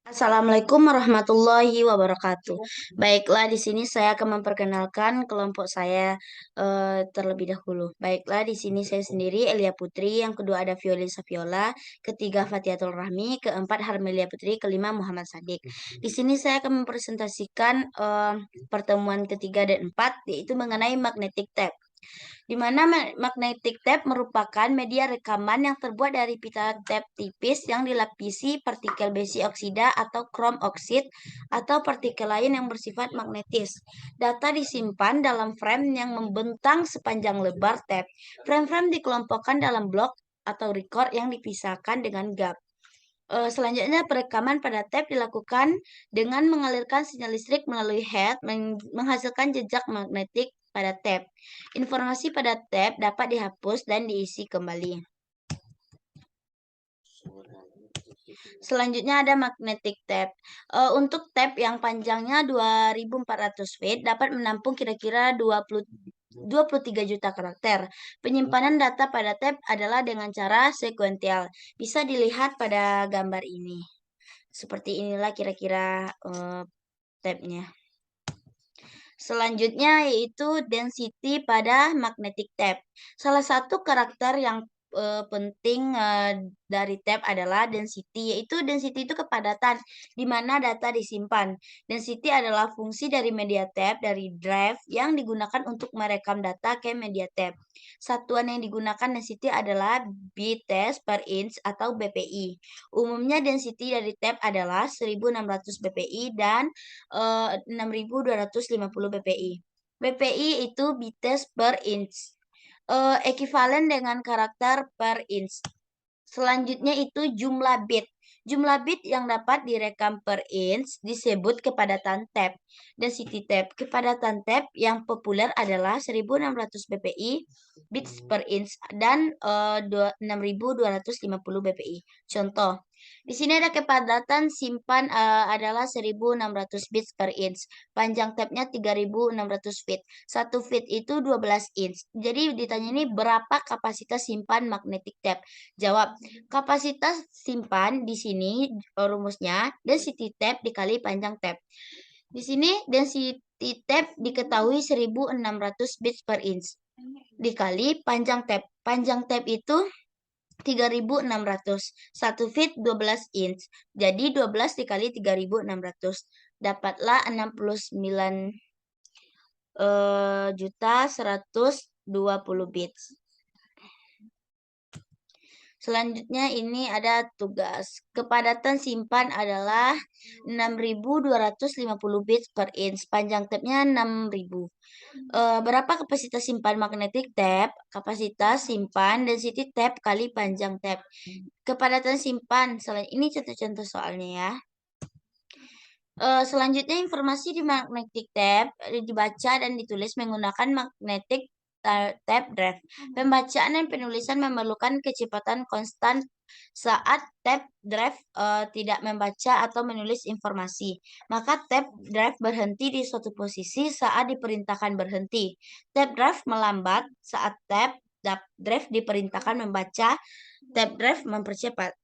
Assalamualaikum warahmatullahi wabarakatuh. Baiklah, di sini saya akan memperkenalkan kelompok saya terlebih dahulu. Baiklah, di sini saya sendiri Elia Putri, yang kedua ada Violi Saviola, ketiga Fatiatul Rahmi, keempat Harmelia Putri, kelima Muhammad Sadik. Di sini saya akan mempresentasikan pertemuan ketiga dan empat, yaitu mengenai magnetic tape, di mana magnetic tape merupakan media rekaman yang terbuat dari pita tape tipis yang dilapisi partikel besi oksida atau krom oksid atau partikel lain yang bersifat magnetis. Data disimpan dalam frame yang membentang sepanjang lebar tape. Frame-frame dikelompokkan dalam blok atau record yang dipisahkan dengan gap. Selanjutnya, perekaman pada tape dilakukan dengan mengalirkan sinyal listrik melalui head, menghasilkan jejak magnetik pada tape. Informasi pada tape dapat dihapus dan diisi kembali. Selanjutnya ada magnetic tape. Untuk tape yang panjangnya 2400 feet dapat menampung kira-kira 23 juta karakter. Penyimpanan data pada tape adalah dengan cara sekuensial. Bisa dilihat pada gambar ini. Seperti inilah kira-kira tape-nya. Selanjutnya yaitu density pada magnetic tape. Salah satu karakter yang penting dari tape adalah density, yaitu density itu kepadatan di mana data disimpan. Density adalah fungsi dari media tape dari drive yang digunakan untuk merekam data ke media tape. Satuan yang digunakan density adalah bits per inch atau BPI. Umumnya density dari tape adalah 1600 BPI dan 6250 BPI. BPI itu bits per inch. Ekivalen dengan karakter per inch. Selanjutnya itu jumlah bit. Jumlah bit yang dapat direkam per inch disebut kepadatan tape. Density tape. Kepadatan tape yang populer adalah 1600 BPI bits per inch dan 6250 BPI. Contoh, di sini ada kepadatan simpan adalah 1600 bits per inch. Panjang tape-nya 3600 feet. 1 feet itu 12 inch. Jadi ditanya ini berapa kapasitas simpan magnetic tape? Jawab, kapasitas simpan di sini rumusnya density tape dikali panjang tape. Di sini density tape diketahui 1600 bits per inch dikali panjang tape. Panjang tape itu 3600. 1 feet 12 inch. Jadi 12 dikali 3600. Dapatlah 69 juta 120 bits. Selanjutnya ini ada tugas. Kepadatan simpan adalah 6250 bits per inch. Panjang tape-nya 6000. Berapa kapasitas simpan magnetic tape? Kapasitas simpan density tape kali panjang tape. Kepadatan simpan. Ini contoh-contoh soalnya ya. Selanjutnya informasi di magnetic tape dibaca dan ditulis menggunakan magnetic tape drive. Pembacaan dan penulisan memerlukan kecepatan konstan saat tape drive tidak membaca atau menulis informasi. Maka tape drive berhenti di suatu posisi saat diperintahkan berhenti. Tape drive melambat saat tape drive diperintahkan membaca. Tape drive mempercepat.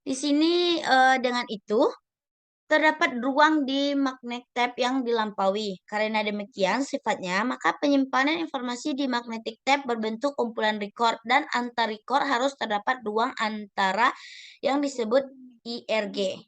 Di sini dengan itu terdapat ruang di magnetic tape yang dilampaui. Karena demikian sifatnya, maka penyimpanan informasi di magnetic tape berbentuk kumpulan record dan antar record harus terdapat ruang antara yang disebut IRG.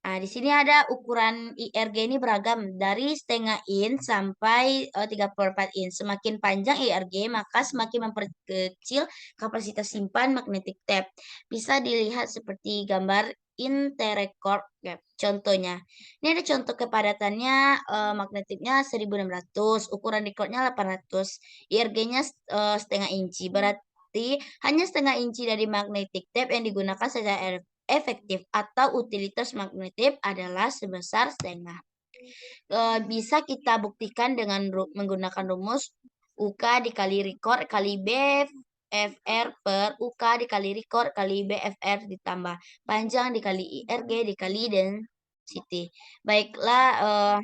Nah, di sini ada ukuran IRG ini beragam dari setengah inch sampai 34 inch. Semakin panjang IRG, maka semakin memperkecil kapasitas simpan magnetic tape. Bisa dilihat seperti gambar interrecord gap. Contohnya, ini ada contoh kepadatannya magnetiknya 1600, ukuran recordnya 800, IRG-nya setengah inci. Berarti hanya setengah inci dari magnetic tape yang digunakan secara efektif atau utilitas magnetic adalah sebesar setengah. Bisa kita buktikan dengan menggunakan rumus UK dikali record kali B FR per UK dikali record kali BFR ditambah panjang dikali IRG dikali density. Baiklah,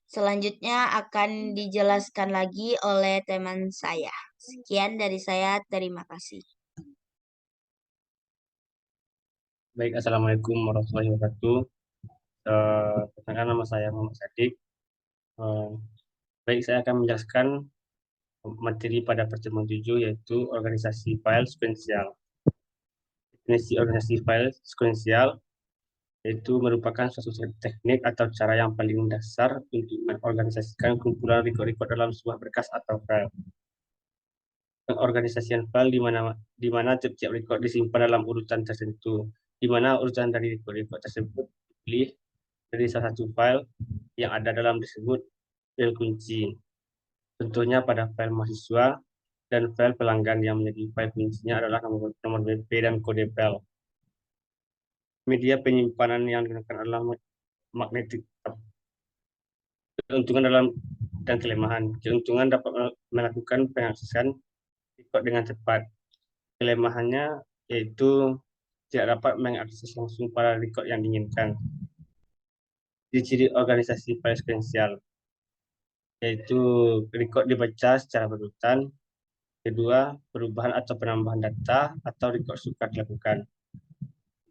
selanjutnya akan dijelaskan lagi oleh teman saya. Sekian dari saya, terima kasih. Baik, Assalamualaikum warahmatullahi wabarakatuh. Perkenalkan, nama saya Muhammad Sadik. Baik, saya akan menjelaskan materi pada pertemuan 7, yaitu organisasi file sekuensial. Definisi organisasi file sekuensial yaitu merupakan suatu teknik atau cara yang paling dasar untuk mengorganisasikan kumpulan record-record dalam sebuah berkas atau file. Pengorganisasian file di mana tiap-tiap record disimpan dalam urutan tertentu, di mana urutan dari record-record tersebut dipilih dari salah satu file yang ada dalam disebut file kunci. Contohnya pada file mahasiswa dan file pelanggan, yang menjadi file kuncinya adalah nomor BP dan kode file. Media penyimpanan yang digunakan adalah magnetic tape. Keuntungan dan kelemahan. Keuntungan dapat melakukan pengaksesan record dengan cepat. Kelemahannya yaitu tidak dapat mengakses langsung pada record yang diinginkan. Ciri-ciri organisasi file sekuensial yaitu record dibaca secara berurutan. Kedua, perubahan atau penambahan data atau record sukar dilakukan.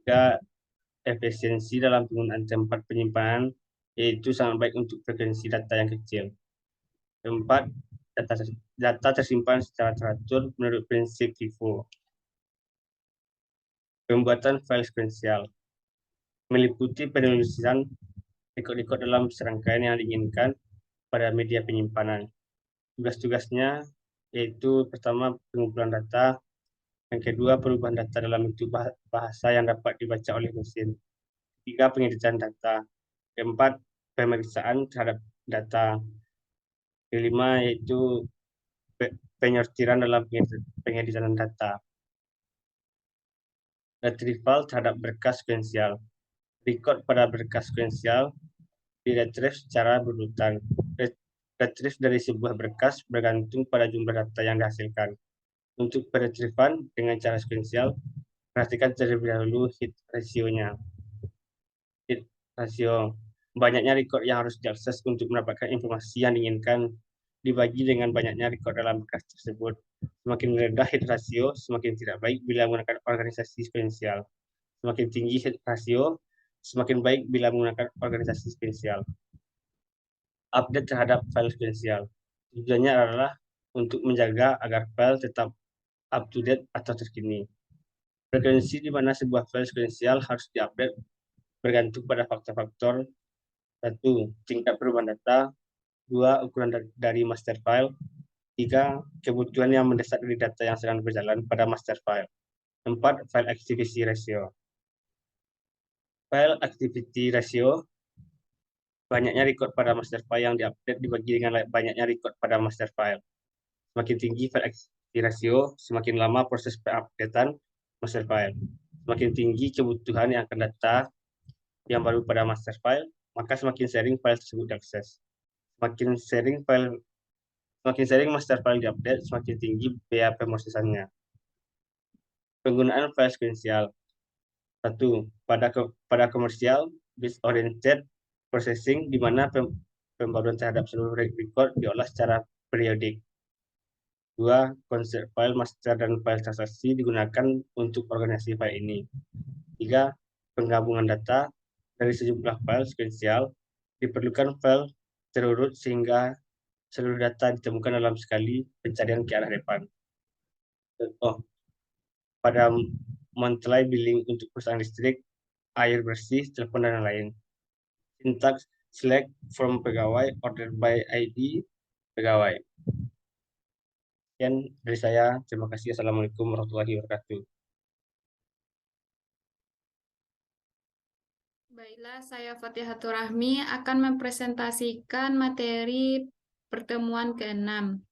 Tiga, efisiensi dalam penggunaan tempat penyimpanan, yaitu sangat baik untuk frekuensi data yang kecil. Keempat, data tersimpan secara teratur menurut prinsip FIFO. Pembuatan file sekuensial meliputi penulisan record-record dalam serangkaian yang diinginkan pada media penyimpanan. Tugas-tugasnya yaitu pertama, pengumpulan data. Yang kedua, perubahan data dalam bentuk bahasa yang dapat dibaca oleh mesin. Ketiga, pengeditan data. Keempat, pemeriksaan terhadap data. Kelima, yaitu penyortiran dalam pengeditan data. Retrieval terhadap berkas sekuensial. Record pada berkas sekuensial diretrieve secara berurutan. Retrieve dari sebuah berkas bergantung pada jumlah data yang dihasilkan. Untuk peretrievan dengan cara sekuensial, perhatikan terlebih dahulu hit ratio-nya. Hit rasio, banyaknya record yang harus diakses untuk mendapatkan informasi yang diinginkan dibagi dengan banyaknya record dalam berkas tersebut. Semakin rendah hit rasio, semakin tidak baik bila menggunakan organisasi sekuensial. Semakin tinggi hit rasio, semakin baik bila menggunakan organisasi sekuensial. Update terhadap file sekuensial. Tujuannya adalah untuk menjaga agar file tetap up to date atau terkini. Frekuensi di mana sebuah file sekuensial harus diupdate bergantung pada faktor-faktor: 1. Tingkat perubahan data. 2. Ukuran dari master file. 3. Kebutuhan yang mendesak dari data yang sedang berjalan pada master file. 4. File activity ratio. File activity ratio, banyaknya record pada master file yang diupdate dibagi dengan banyaknya record pada master file. Semakin tinggi file activity ratio, semakin lama proses pengupdatean master file. Semakin tinggi kebutuhan yang akan data yang baru pada master file, maka semakin sering file tersebut diakses. Semakin sering master file diupdate, semakin tinggi biaya pemrosesannya. Penggunaan file sekuensial. 1. Pada komersial base oriented processing, di mana pembaruan terhadap seluruh record diolah secara periodik. 2. Konsep file master dan file transaksi digunakan untuk organisasi file ini. 3. Penggabungan data dari sejumlah file sekuensial. Diperlukan file terurut sehingga seluruh data ditemukan dalam sekali pencarian ke arah depan. Pada monthly billing untuk perusahaan listrik, air bersih, telepon, dan lain. Sintaks select from pegawai, order by ID pegawai. Sekian dari saya. Terima kasih. Assalamualaikum warahmatullahi wabarakatuh. Baiklah, saya Fathihatur Rahmi akan mempresentasikan materi pertemuan ke-6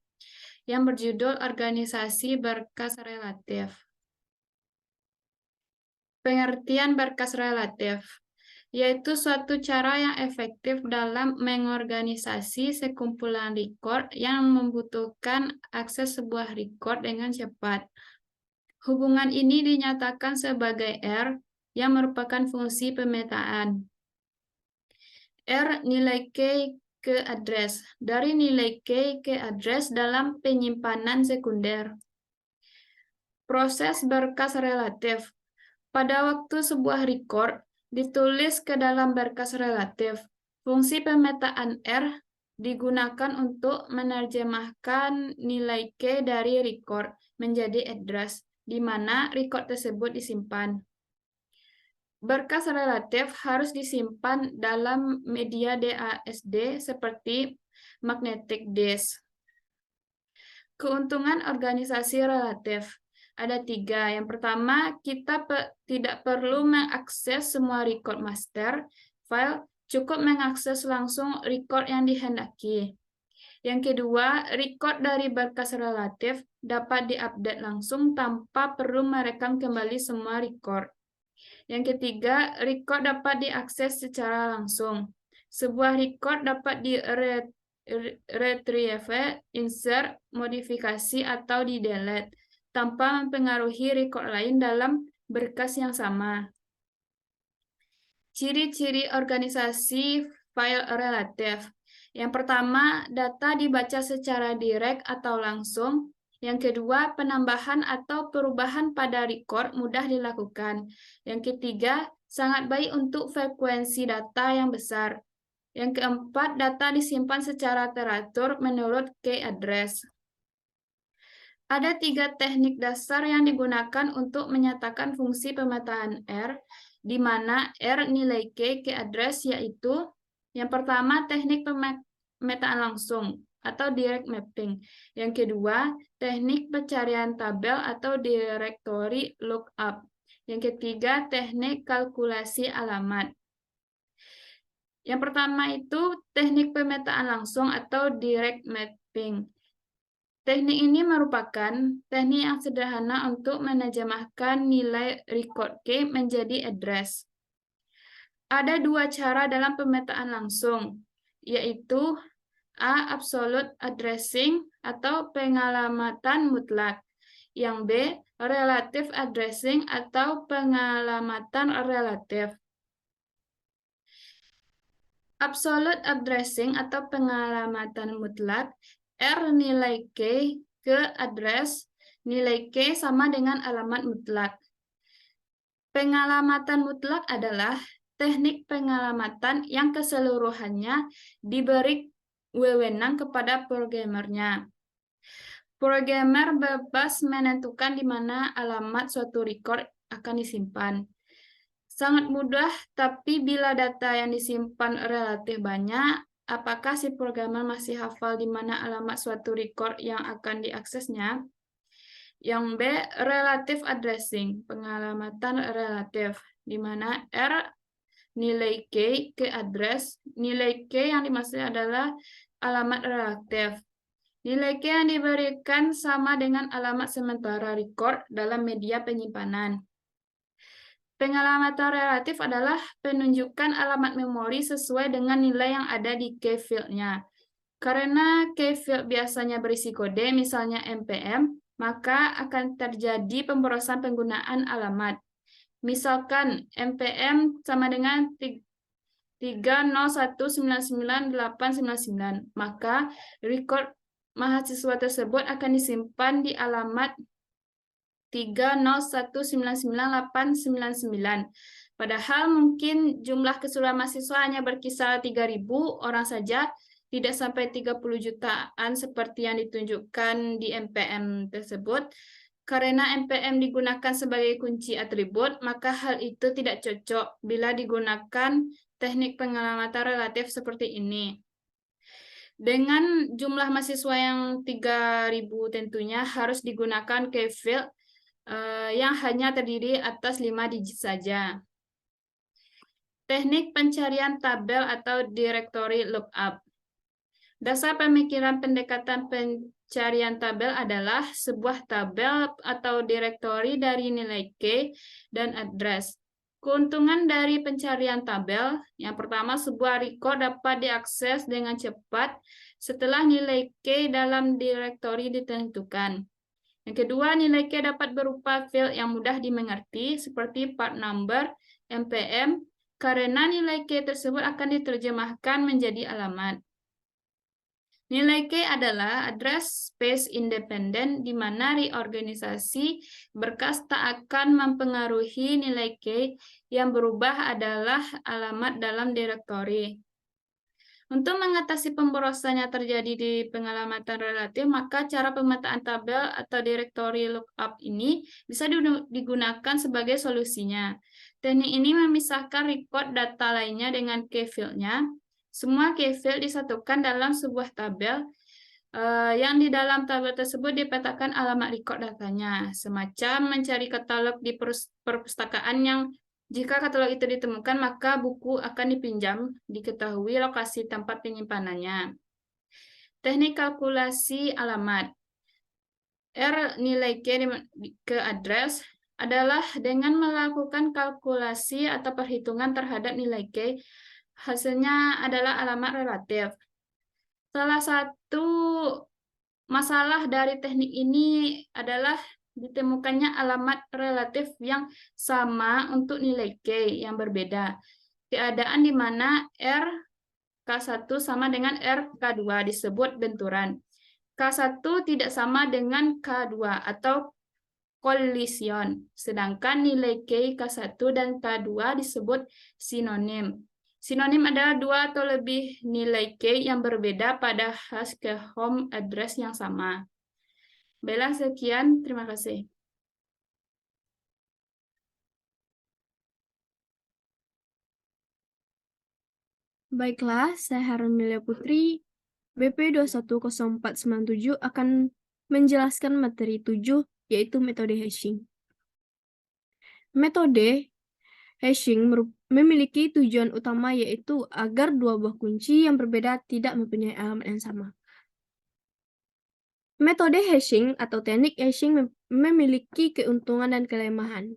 yang berjudul Organisasi Berkas Relatif. Pengertian berkas relatif yaitu suatu cara yang efektif dalam mengorganisasi sekumpulan record yang membutuhkan akses sebuah record dengan cepat. Hubungan ini dinyatakan sebagai R, yang merupakan fungsi pemetaan. R nilai K ke address, dari nilai key ke address dalam penyimpanan sekunder. Proses berkas relatif. Pada waktu sebuah record ditulis ke dalam berkas relatif, fungsi pemetaan R digunakan untuk menerjemahkan nilai key dari record menjadi address, di mana record tersebut disimpan. Berkas relatif harus disimpan dalam media DASD seperti magnetic disk. Keuntungan organisasi relatif ada 3. Yang pertama, kita tidak perlu mengakses semua record master file, cukup mengakses langsung record yang dihendaki. Yang kedua, record dari berkas relatif dapat diupdate langsung tanpa perlu merekam kembali semua record. Yang ketiga, record dapat diakses secara langsung. Sebuah record dapat retrieve, insert, modifikasi, atau di-delete tanpa mempengaruhi record lain dalam berkas yang sama. Ciri-ciri organisasi file relatif. Yang pertama, data dibaca secara direct atau langsung. Yang kedua, penambahan atau perubahan pada record mudah dilakukan. Yang ketiga, sangat baik untuk frekuensi data yang besar. Yang keempat, data disimpan secara teratur menurut key address. Ada 3 teknik dasar yang digunakan untuk menyatakan fungsi pemetaan R, di mana R nilai key address, yaitu yang pertama, teknik pemetaan langsung atau direct mapping. Yang kedua, teknik pencarian tabel atau directory lookup. Yang ketiga, teknik kalkulasi alamat. Yang pertama itu teknik pemetaan langsung atau direct mapping. Teknik ini merupakan teknik yang sederhana untuk menerjemahkan nilai record key menjadi address. Ada 2 cara dalam pemetaan langsung, yaitu A. Absolute addressing atau pengalamatan mutlak. Yang B. Relative addressing atau pengalamatan relatif. Absolute addressing atau pengalamatan mutlak, R nilai key ke address, nilai key sama dengan alamat mutlak. Pengalamatan mutlak adalah teknik pengalamatan yang keseluruhannya diberi wewenang kepada programmernya. Programmer bebas menentukan di mana alamat suatu record akan disimpan. Sangat mudah, tapi bila data yang disimpan relatif banyak, apakah si programmer masih hafal di mana alamat suatu record yang akan diaksesnya? Yang B, relative addressing, pengalamatan relatif, di mana R nilai key ke address, nilai key yang dimaksud adalah alamat relatif. Nilai key yang diberikan sama dengan alamat sementara record dalam media penyimpanan. Pengalamatan relatif adalah penunjukan alamat memori sesuai dengan nilai yang ada di key field-nya. Karena key field biasanya berisi kode, misalnya npm, maka akan terjadi pemborosan penggunaan alamat. Misalkan npm sama dengan 301999899, maka record mahasiswa tersebut akan disimpan di alamat 301999899. Padahal mungkin jumlah keseluruhan mahasiswa hanya berkisar 3.000 orang saja, tidak sampai 30 jutaan seperti yang ditunjukkan di npm tersebut. Karena npm digunakan sebagai kunci atribut, maka hal itu tidak cocok bila digunakan teknik pengalamatan relatif seperti ini. Dengan jumlah mahasiswa yang 3.000 tentunya harus digunakan key field yang hanya terdiri atas 5 digit saja. Teknik pencarian tabel atau directory lookup. Dasar pemikiran pendekatan pencarian tabel adalah sebuah tabel atau directory dari nilai key dan address. Keuntungan dari pencarian tabel, yang pertama, sebuah record dapat diakses dengan cepat setelah nilai key dalam directory ditentukan. Yang kedua, nilai key dapat berupa field yang mudah dimengerti seperti part number, npm, karena nilai key tersebut akan diterjemahkan menjadi alamat. Nilai K adalah address space independen di mana reorganisasi berkas tak akan mempengaruhi nilai K, yang berubah adalah alamat dalam direktori. Untuk mengatasi pemborosan yang terjadi di pengalamatan relatif, maka cara pemetaan tabel atau directory lookup ini bisa digunakan sebagai solusinya. Teknik ini memisahkan record data lainnya dengan key field-nya. Semua key field disatukan dalam sebuah tabel, yang di dalam tabel tersebut dipetakan alamat record datanya, semacam mencari katalog di perpustakaan yang jika katalog itu ditemukan, maka buku akan dipinjam, diketahui lokasi tempat penyimpanannya. Teknik kalkulasi alamat. R nilai ke address adalah dengan melakukan kalkulasi atau perhitungan terhadap nilai K, hasilnya adalah alamat relatif. Salah satu masalah dari teknik ini adalah ditemukannya alamat relatif yang sama untuk nilai K yang berbeda. Keadaan di mana R K1 sama dengan R K2 disebut benturan. K1 tidak sama dengan K2 atau kolision, sedangkan nilai K, K1 dan K2 disebut sinonim. Sinonim adalah dua atau lebih nilai K yang berbeda pada hash ke home address yang sama. Baiklah, sekian. Terima kasih. Baiklah, saya Haramilia Putri, BP 210497 akan menjelaskan materi 7, yaitu metode hashing. Metode hashing memiliki tujuan utama, yaitu agar dua buah kunci yang berbeda tidak mempunyai alamat yang sama. Metode hashing atau teknik hashing memiliki keuntungan dan kelemahan.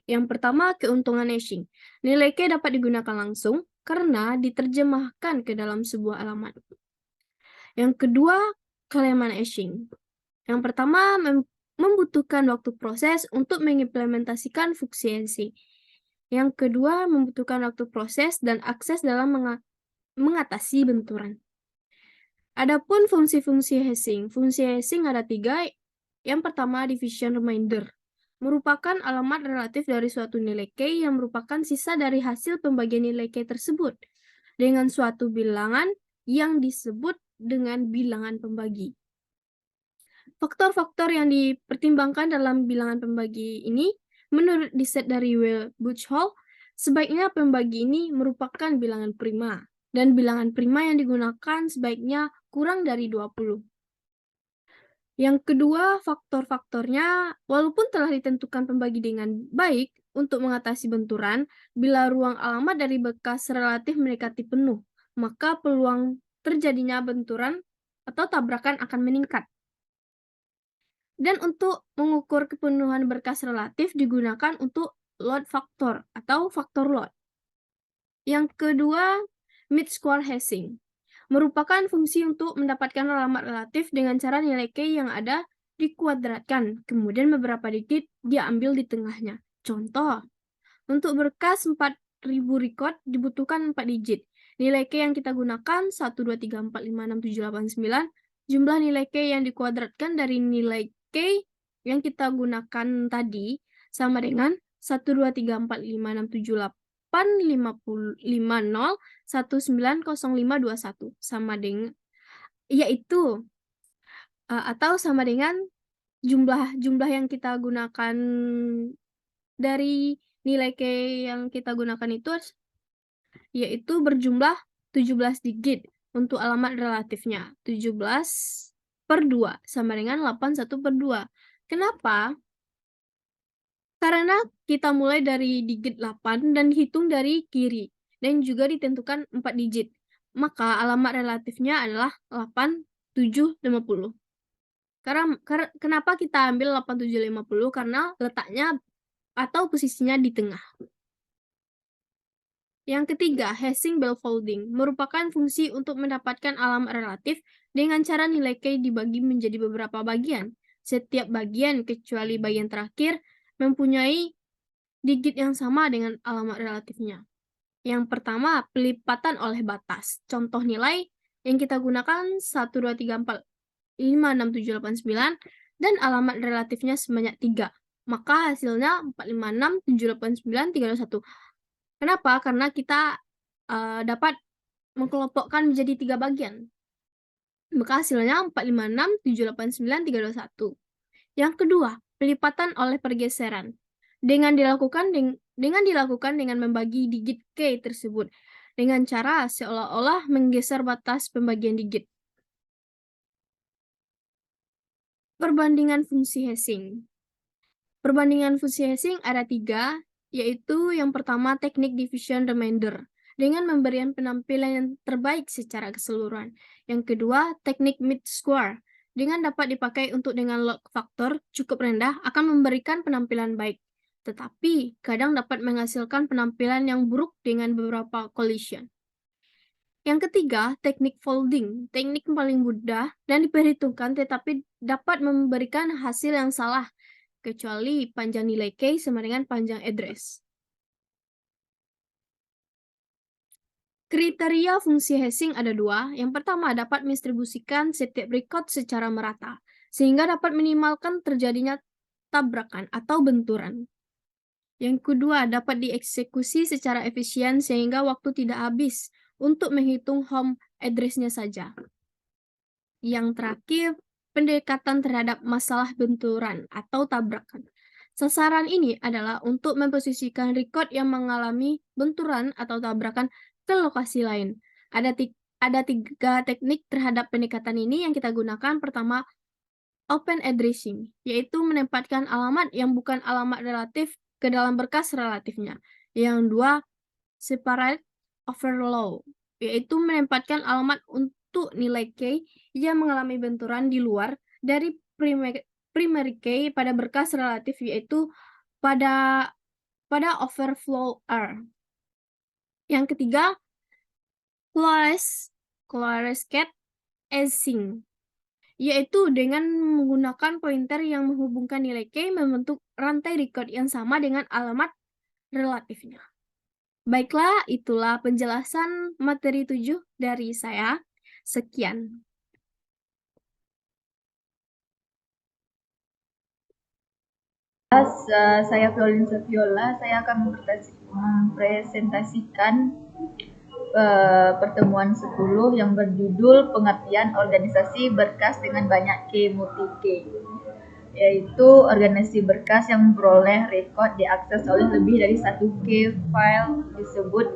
Yang pertama, keuntungan hashing. Nilai K dapat digunakan langsung karena diterjemahkan ke dalam sebuah alamat. Yang kedua, kelemahan hashing. Yang pertama, membutuhkan waktu proses untuk mengimplementasikan fungsi hashing. Yang kedua, membutuhkan waktu proses dan akses dalam mengatasi benturan. Adapun fungsi-fungsi hashing. Fungsi hashing ada 3. Yang pertama, division remainder. Merupakan alamat relatif dari suatu nilai K yang merupakan sisa dari hasil pembagian nilai K tersebut dengan suatu bilangan yang disebut dengan bilangan pembagi. Faktor-faktor yang dipertimbangkan dalam bilangan pembagi ini, menurut riset dari Will Buchholz, sebaiknya pembagi ini merupakan bilangan prima, dan bilangan prima yang digunakan sebaiknya kurang dari 20. Yang kedua, faktor-faktornya, walaupun telah ditentukan pembagi dengan baik untuk mengatasi benturan, bila ruang alamat dari bekas relatif mendekati penuh, maka peluang terjadinya benturan atau tabrakan akan meningkat. Dan untuk mengukur kepenuhan berkas relatif digunakan untuk load factor atau faktor load. Yang kedua, mid-square hashing. Merupakan fungsi untuk mendapatkan alamat relatif dengan cara nilai K yang ada dikuadratkan, kemudian beberapa digit diambil di tengahnya. Contoh, untuk berkas 4000 record dibutuhkan 4 digit. Nilai K yang kita gunakan 1, 2, 3, 4, 5, 6, 7, 8, 9. Jumlah nilai K yang dikuadratkan dari nilai K yang kita gunakan tadi sama dengan 1, 2, 3, 4, 5, 6, 7, 8, 50, 50, 190521 sama dengan, yaitu atau sama dengan jumlah yang kita gunakan dari nilai K yang kita gunakan itu, yaitu berjumlah 17 digit untuk alamat relatifnya. 17/2 sama dengan 81/2. Kenapa? Karena kita mulai dari digit 8 dan hitung dari kiri, dan juga ditentukan 4 digit. Maka alamat relatifnya adalah 8750. Kenapa kita ambil 8750? Karena letaknya atau posisinya di tengah. Yang ketiga, hashing bell folding merupakan fungsi untuk mendapatkan alamat relatif dengan cara nilai K dibagi menjadi beberapa bagian. Setiap bagian, kecuali bagian terakhir, mempunyai digit yang sama dengan alamat relatifnya. Yang pertama, pelipatan oleh batas. Contoh nilai Yang kita gunakan 1, 2, 3, 4, 5, 6, 7, 8, 9 dan alamat relatifnya sebanyak 3. Maka hasilnya 4, 5, 6, 7, 8, 9, 3, 2, 1. Kenapa? Karena kita dapat mengelompokkan menjadi 3 bagian. Maka hasilnya 4, 5, 6, 7, 8, 9, 3, 2, 1. Yang kedua, pelipatan oleh pergeseran. Dengan dilakukan dengan membagi digit K tersebut dengan cara seolah-olah menggeser batas pembagian digit. Perbandingan fungsi Hashing. Perbandingan fungsi Hashing ada 3, yaitu yang pertama teknik division remainder dengan memberikan penampilan yang terbaik secara keseluruhan. Yang kedua, teknik mid square dengan dapat dipakai untuk dengan log faktor cukup rendah akan memberikan penampilan baik, tetapi kadang dapat menghasilkan penampilan yang buruk dengan beberapa collision. Yang ketiga, teknik folding, teknik paling mudah dan diperhitungkan tetapi dapat memberikan hasil yang salah, kecuali panjang nilai K sama dengan panjang address. Kriteria fungsi hashing ada 2. Yang pertama, dapat mendistribusikan setiap record secara merata, sehingga dapat minimalkan terjadinya tabrakan atau benturan. Yang kedua, dapat dieksekusi secara efisien sehingga waktu tidak habis untuk menghitung home address-nya saja. Yang terakhir, pendekatan terhadap masalah benturan atau tabrakan. Sasaran ini adalah untuk memposisikan record yang mengalami benturan atau tabrakan ke lokasi lain. Ada 3 teknik terhadap pendekatan ini yang kita gunakan. Pertama, open addressing, yaitu menempatkan alamat yang bukan alamat relatif ke dalam berkas relatifnya. Yang 2, separate overflow, yaitu menempatkan alamat untuk nilai K yang mengalami benturan di luar dari primary K pada berkas relatif, yaitu pada overflow R. Yang ketiga, closed cat hashing, yaitu dengan menggunakan pointer yang menghubungkan nilai K membentuk rantai record yang sama dengan alamat relatifnya. Baiklah, itulah penjelasan materi 7 dari saya. Sekian. Saya Florenza Viola, saya akan mempresentasikan pertemuan 10 yang berjudul pengertian organisasi berkas dengan banyak K multi K, yaitu organisasi berkas yang memperoleh rekod diakses oleh lebih dari 1 K file disebut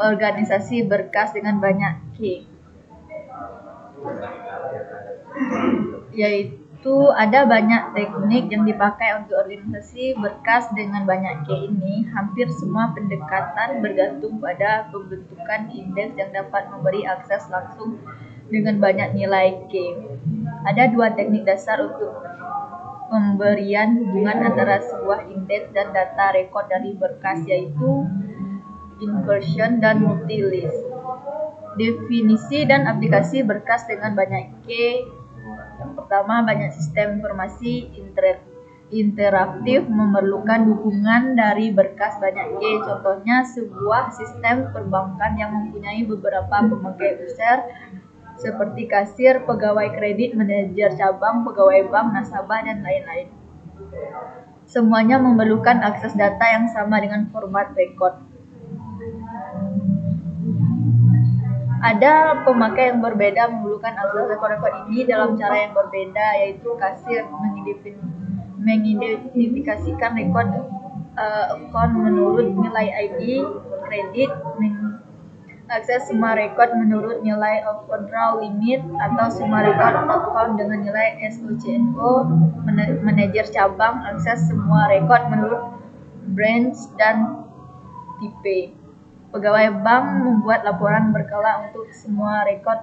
organisasi berkas dengan banyak K, yaitu ada banyak teknik yang dipakai untuk organisasi berkas dengan banyak K ini. Hampir semua pendekatan bergantung pada pembentukan indeks yang dapat memberi akses langsung dengan banyak nilai K. Ada 2 teknik dasar untuk pemberian hubungan antara sebuah indeks dan data rekod dari berkas, yaitu inversion dan multilist. Definisi dan aplikasi berkas dengan banyak K. Yang pertama, banyak sistem informasi interaktif memerlukan dukungan dari berkas banyak K. Contohnya, sebuah sistem perbankan yang mempunyai beberapa pemakai besar seperti kasir, pegawai kredit, manajer cabang, pegawai bank, nasabah, dan lain-lain. Semuanya memerlukan akses data yang sama dengan format record. Ada pemakai yang berbeda memerlukan akses rekod-rekod ini dalam cara yang berbeda, yaitu kasir mengidentifikasikan rekod account menurut nilai ID, kredit mengakses semua rekod menurut nilai overdraw limit atau semua rekod account dengan nilai SOCNO, manajer cabang akses semua rekod menurut branch dan tipe. Pegawai bank membuat laporan berkala untuk semua rekod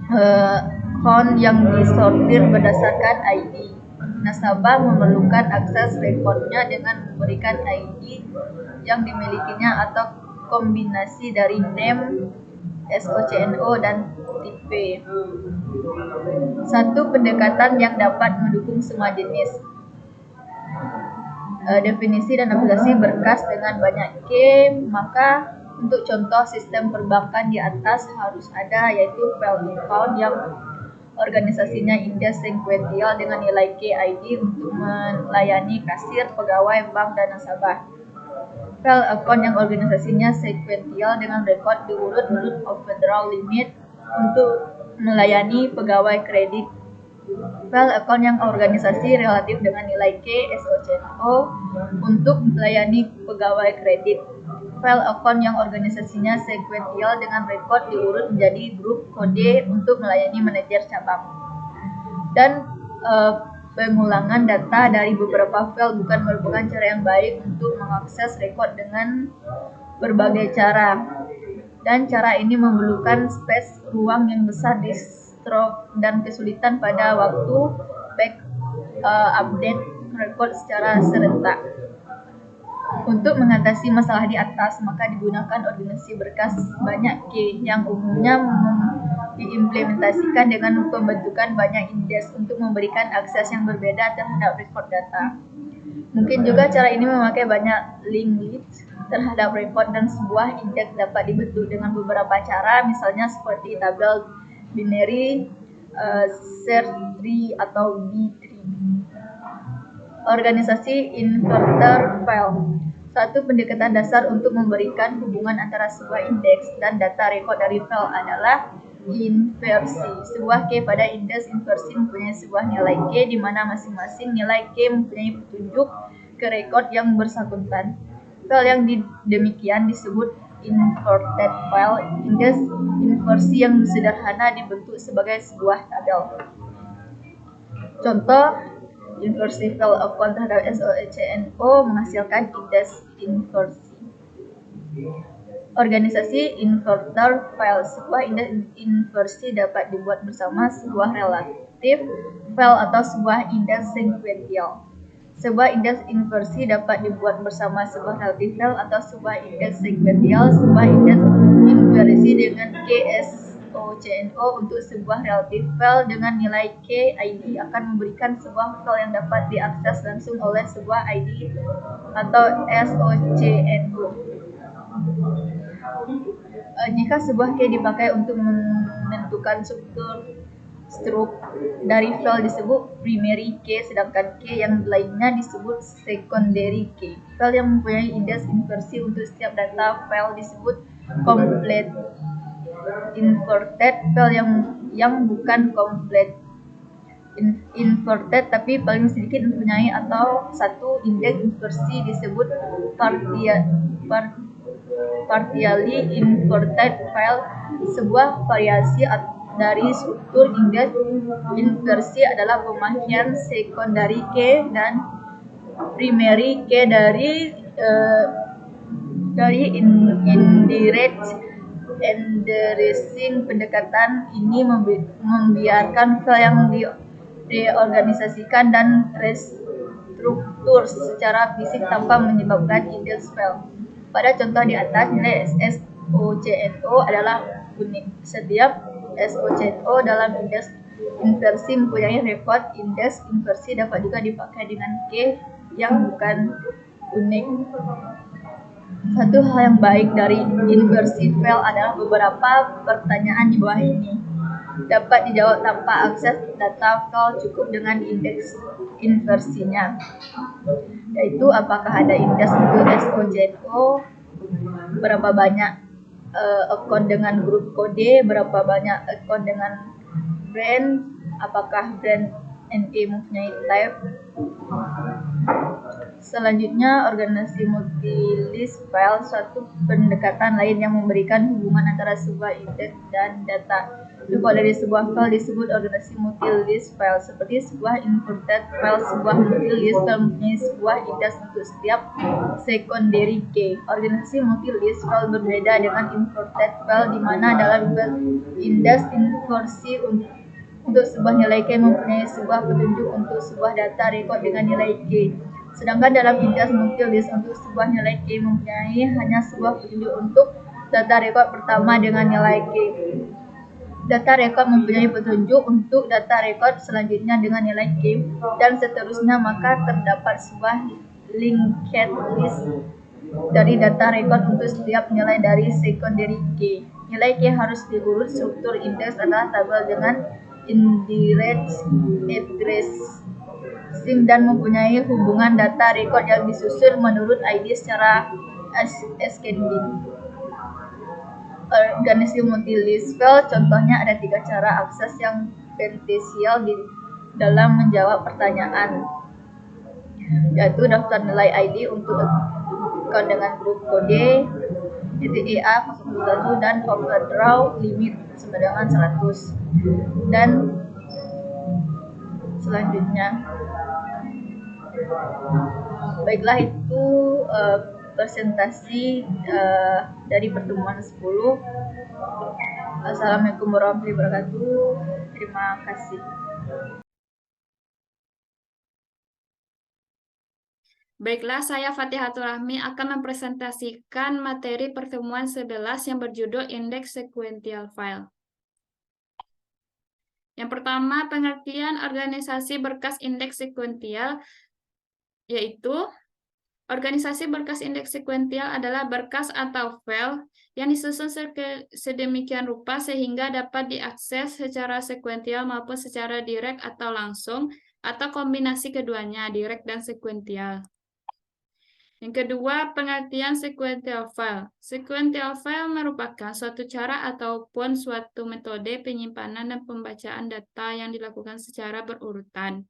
account yang disortir berdasarkan ID. Nasabah memerlukan akses rekodnya dengan memberikan ID yang dimilikinya atau kombinasi dari name, SOCNO, dan tipe. Satu pendekatan yang dapat mendukung semua jenis. Definisi dan aplikasi berkas dengan banyak K, maka Untuk contoh sistem perbankan di atas harus ada, yaitu file account yang organisasinya indeks sekuensial dengan nilai KID untuk melayani kasir, pegawai, bank, dan nasabah. File account yang organisasinya sekuensial dengan rekod diurut menurut overdraft limit untuk melayani pegawai kredit. File account yang organisasi relatif dengan nilai K SOCO untuk melayani pegawai kredit. File account yang organisasinya sekuensial dengan rekod diurut menjadi grup kode untuk melayani manajer cabang. Dan pengulangan data dari beberapa file bukan merupakan cara yang baik untuk mengakses rekod dengan berbagai cara. Dan cara ini memerlukan space ruang yang besar di stroke dan kesulitan pada waktu update rekod secara serentak. Untuk mengatasi masalah di atas, maka digunakan organisasi berkas banyak K yang umumnya diimplementasikan dengan pembentukan banyak indeks untuk memberikan akses yang berbeda terhadap rekod data. Mungkin juga cara ini memakai banyak linked list terhadap rekod dan sebuah indeks dapat dibentuk dengan beberapa cara, misalnya seperti tabel binary, search tree, atau B-tree. Organisasi inverter file. Satu pendekatan dasar untuk memberikan hubungan antara sebuah indeks dan data rekod dari file adalah inversi. Sebuah K pada indeks inversi mempunyai sebuah nilai K di mana masing-masing nilai K mempunyai petunjuk ke rekod yang bersangkutan. File yang demikian disebut inverted file. Indeks inversi yang sederhana dibentuk sebagai sebuah tabel. Contoh, inversi file account terhadap SOCO menghasilkan indeks inversi. Organisasi inverter file. Sebuah indeks inversi dapat dibuat bersama sebuah relatif file atau sebuah indeks sekuensial. Sebuah indeks inversi dapat dibuat bersama sebuah relatif file atau sebuah indeks sekuensial. Sebuah indeks inversi dengan KSOCO untuk sebuah relatif file dengan nilai K ID akan memberikan sebuah file yang dapat diakses langsung oleh sebuah ID atau SOCO. Jika sebuah K dipakai untuk menentukan struktur dari file disebut primary K, sedangkan K yang lainnya disebut secondary K. File yang mempunyai indeks inversi untuk setiap data file disebut complete inverted. File yang bukan complete inverted tapi paling sedikit mempunyai atau satu indeks inversi disebut partially inverted file. Sebuah variasi dari struktur indeks inversi adalah pemakaian secondary K dan primary K dari indirect endearing. Pendekatan ini membiarkan file yang reorganisasikan dan restruktur secara fisik tanpa menyebabkan indeks file. Pada contoh di atas, nilai SOCO adalah unik. Setiap SOCO dalam indeks inversi mempunyai rekod. Indeks inversi dapat juga dipakai dengan K yang bukan unik. Satu hal yang baik dari inversi file adalah beberapa pertanyaan di bawah ini dapat dijawab tanpa akses data file cukup dengan indeks inversinya, yaitu apakah ada indeks untuk SOCO, berapa banyak account dengan grup kode, berapa banyak account dengan brand, apakah brand NE mempunyai type. Selanjutnya, organisasi multilist file, suatu pendekatan lain yang memberikan hubungan antara sebuah indeks dan data. Rekod dari sebuah file disebut organisasi multilist file. Seperti sebuah inverted file, sebuah multilist file mempunyai sebuah indeks untuk setiap secondary K. Organisasi multilist file berbeda dengan inverted file di mana dalam indeks inversi untuk sebuah nilai K mempunyai sebuah petunjuk untuk sebuah data rekod dengan nilai K. Sedangkan dalam indeks multilist untuk sebuah nilai K mempunyai hanya sebuah petunjuk untuk data rekod pertama dengan nilai K. Data rekod mempunyai petunjuk untuk data rekod selanjutnya dengan nilai K, dan seterusnya. Maka terdapat sebuah linked list dari data record untuk setiap nilai dari secondary key. Nilai key harus diurut. Struktur indeks adalah tabel dengan indirect addressing dan mempunyai hubungan data record yang disusun menurut ID secara ascending. Organisasi multi-list file, contohnya ada 3 cara akses yang potensial dalam menjawab pertanyaan, yaitu daftar nilai ID untuk account dengan grup kode EA 0.1 dan overdraw limit sama dengan 100. Dan selanjutnya, baiklah itu presentasi dari pertemuan 10. Assalamualaikum warahmatullahi wabarakatuh. Terima kasih. Baiklah, saya Fatihatul Rahmi akan mempresentasikan materi pertemuan 11 yang berjudul Indeks Sequential File. Yang pertama, pengertian organisasi berkas indeks sekuensial, yaitu organisasi berkas indeks sekuensial adalah berkas atau file yang disusun sedemikian rupa sehingga dapat diakses secara sekuensial maupun secara direct atau langsung, atau kombinasi keduanya, direct dan sekuensial. Yang kedua, pengertian sequential file. Sequential file merupakan suatu cara ataupun suatu metode penyimpanan dan pembacaan data yang dilakukan secara berurutan.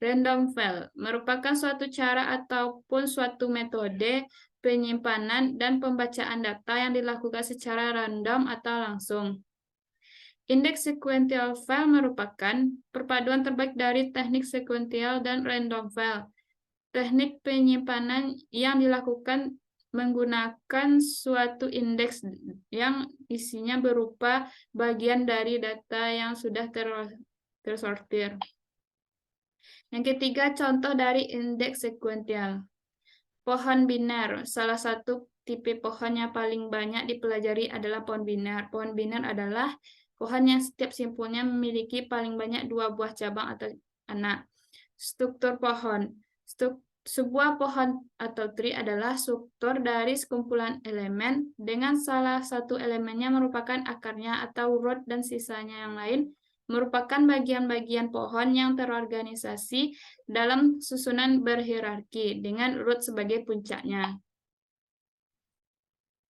Random file merupakan suatu cara ataupun suatu metode penyimpanan dan pembacaan data yang dilakukan secara random atau langsung. Indeks sequential file merupakan perpaduan terbaik dari teknik sequential dan random file. Teknik penyimpanan yang dilakukan menggunakan suatu indeks yang isinya berupa bagian dari data yang sudah tersortir. Yang ketiga, contoh dari indeks sekuensial. Pohon biner. Salah satu tipe pohon yang paling banyak dipelajari adalah pohon biner. Pohon biner adalah pohon yang setiap simpulnya memiliki paling banyak 2 buah cabang atau anak. Struktur pohon. Sebuah pohon atau tree adalah struktur dari sekumpulan elemen dengan salah satu elemennya merupakan akarnya atau root dan sisanya yang lain merupakan bagian-bagian pohon yang terorganisasi dalam susunan berhierarki dengan root sebagai puncaknya.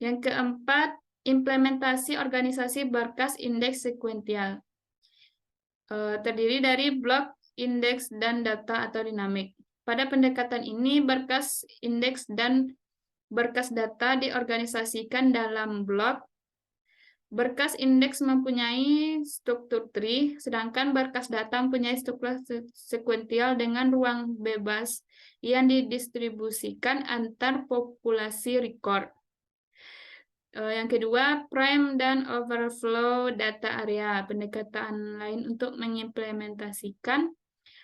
Yang keempat, implementasi organisasi berkas indeks sekuensial. Terdiri dari blok, indeks, dan data atau dinamik. Pada pendekatan ini, berkas indeks dan berkas data diorganisasikan dalam blok. Berkas indeks mempunyai struktur tree, sedangkan berkas data mempunyai struktur sekuensial dengan ruang bebas yang didistribusikan antar populasi record. Yang kedua, prime dan overflow data area. Pendekatan lain untuk mengimplementasikan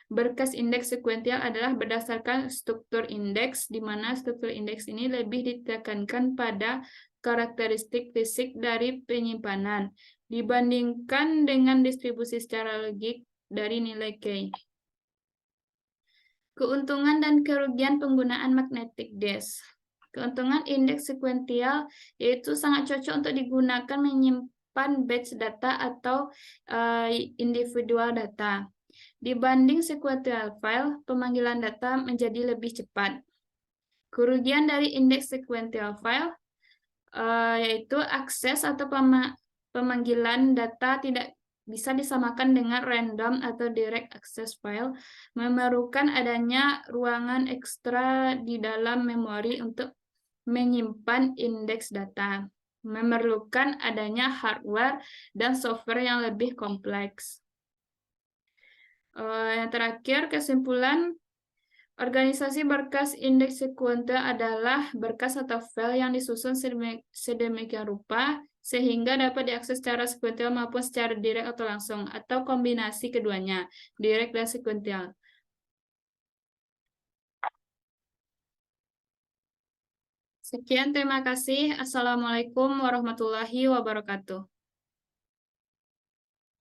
berkas indeks sekuensial adalah berdasarkan struktur indeks, di mana struktur indeks ini lebih ditekankan pada karakteristik fisik dari penyimpanan dibandingkan dengan distribusi secara logik dari nilai key. Keuntungan dan kerugian penggunaan magnetic disk. Keuntungan indeks sekuensial yaitu sangat cocok untuk digunakan menyimpan batch data atau individual data. Dibanding sequential file, pemanggilan data menjadi lebih cepat. Kerugian dari indeks sequential file yaitu akses atau pemanggilan data tidak bisa disamakan dengan random atau direct access file, memerlukan adanya ruangan ekstra di dalam memori untuk menyimpan indeks data, memerlukan adanya hardware dan software yang lebih kompleks. Yang terakhir, kesimpulan, organisasi berkas indeks sekuensial adalah berkas atau file yang disusun sedemikian rupa sehingga dapat diakses secara sekuensial maupun secara direct atau langsung, atau kombinasi keduanya, direct dan sekuensial. Sekian, terima kasih. Assalamualaikum warahmatullahi wabarakatuh.